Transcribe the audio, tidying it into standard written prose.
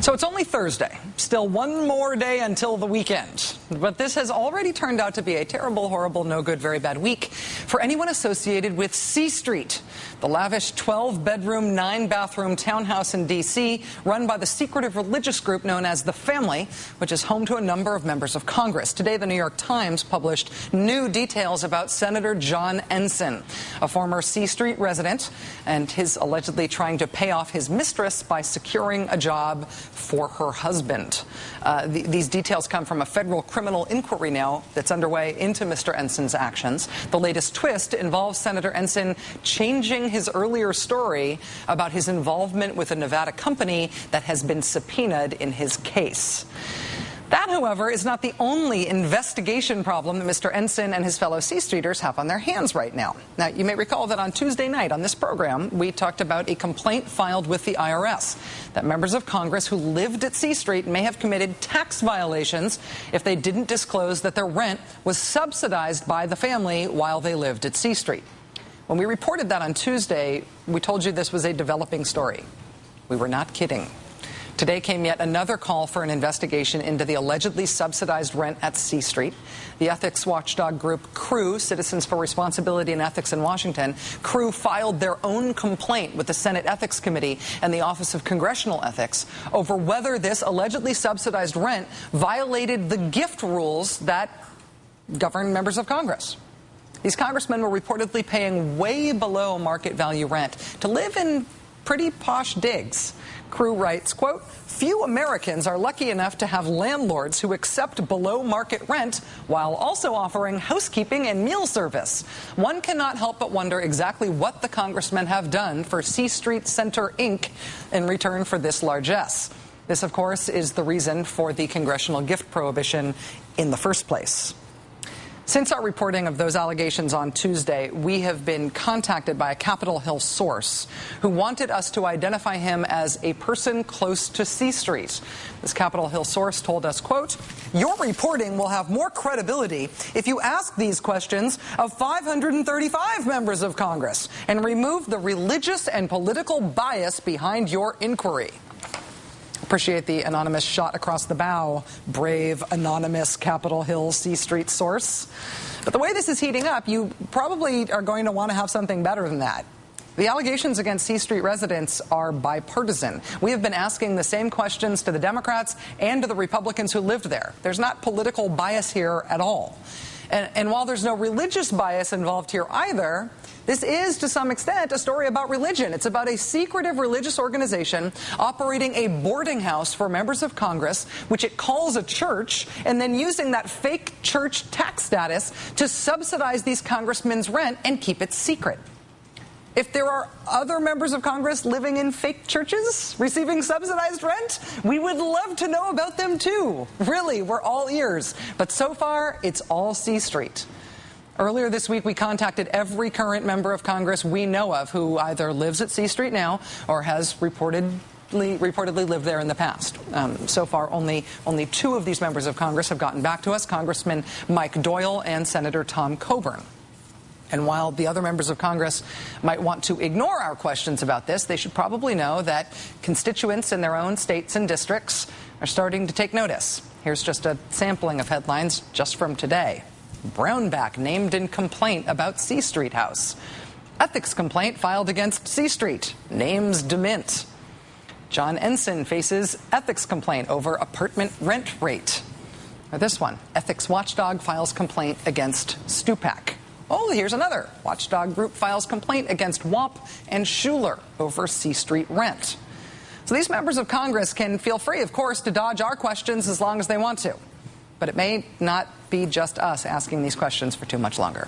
So it's only Thursday, still one more day until the weekend. But this has already turned out to be a terrible, horrible, no good, very bad week for anyone associated with C-Street, the lavish 12-bedroom, 9-bathroom townhouse in D.C. run by the secretive religious group known as The Family, which is home to a number of members of Congress. Today, the New York Times published new details about Senator John Ensign, a former C-Street resident, and his allegedly trying to pay off his mistress by securing a job for her husband. These details come from a federal criminal inquiry now that's underway into Mr. Ensign's actions. The latest twist involves Senator Ensign changing his earlier story about his involvement with a Nevada company that has been subpoenaed in his case. That, however, is not the only investigation problem that Mr. Ensign and his fellow C-Streeters have on their hands right now. Now, you may recall that on Tuesday night on this program, we talked about a complaint filed with the IRS that members of Congress who lived at C-Street may have committed tax violations if they didn't disclose that their rent was subsidized by the family while they lived at C-Street. When we reported that on Tuesday, we told you this was a developing story. We were not kidding. Today came yet another call for an investigation into the allegedly subsidized rent at C-Street. The ethics watchdog group CREW, Citizens for Responsibility and Ethics in Washington, CREW filed their own complaint with the Senate Ethics Committee and the Office of Congressional Ethics over whether this allegedly subsidized rent violated the gift rules that govern members of Congress. These congressmen were reportedly paying way below market value rent to live in pretty posh digs. CREW writes, quote, "Few Americans are lucky enough to have landlords who accept below market rent while also offering housekeeping and meal service. One cannot help but wonder exactly what the congressmen have done for C-Street Center, Inc. in return for this largesse." This, of course, is the reason for the congressional gift prohibition in the first place. Since our reporting of those allegations on Tuesday, we have been contacted by a Capitol Hill source who wanted us to identify him as a person close to C-Street. This Capitol Hill source told us, quote, "Your reporting will have more credibility if you ask these questions of 535 members of Congress and remove the religious and political bias behind your inquiry." Appreciate the anonymous shot across the bow, brave, anonymous Capitol Hill C-Street source. But the way this is heating up, you probably are going to want to have something better than that. The allegations against C-Street residents are bipartisan. We have been asking the same questions to the Democrats and to the Republicans who lived there. There's not political bias here at all. And while there's no religious bias involved here either, this is, to some extent, a story about religion. It's about a secretive religious organization operating a boarding house for members of Congress, which it calls a church, and then using that fake church tax status to subsidize these congressmen's rent and keep it secret. If there are other members of Congress living in fake churches receiving subsidized rent, we would love to know about them too. Really, we're all ears. But so far, it's all C-Street. Earlier this week, we contacted every current member of Congress we know of who either lives at C-Street now or has reportedly lived there in the past. So far, only two of these members of Congress have gotten back to us, Congressman Mike Doyle and Senator Tom Coburn. And while the other members of Congress might want to ignore our questions about this, they should probably know that constituents in their own states and districts are starting to take notice. Here's just a sampling of headlines just from today. Brownback named in complaint about C-Street house. Ethics complaint filed against C-Street. Names demint. John Ensign faces ethics complaint over apartment rent rate. Or this one. Ethics watchdog files complaint against Stupak. Oh, here's another. Watchdog group files complaint against WAP and Schuler over C-Street rent. So these members of Congress can feel free, of course, to dodge our questions as long as they want to. But it may not be just us asking these questions for too much longer.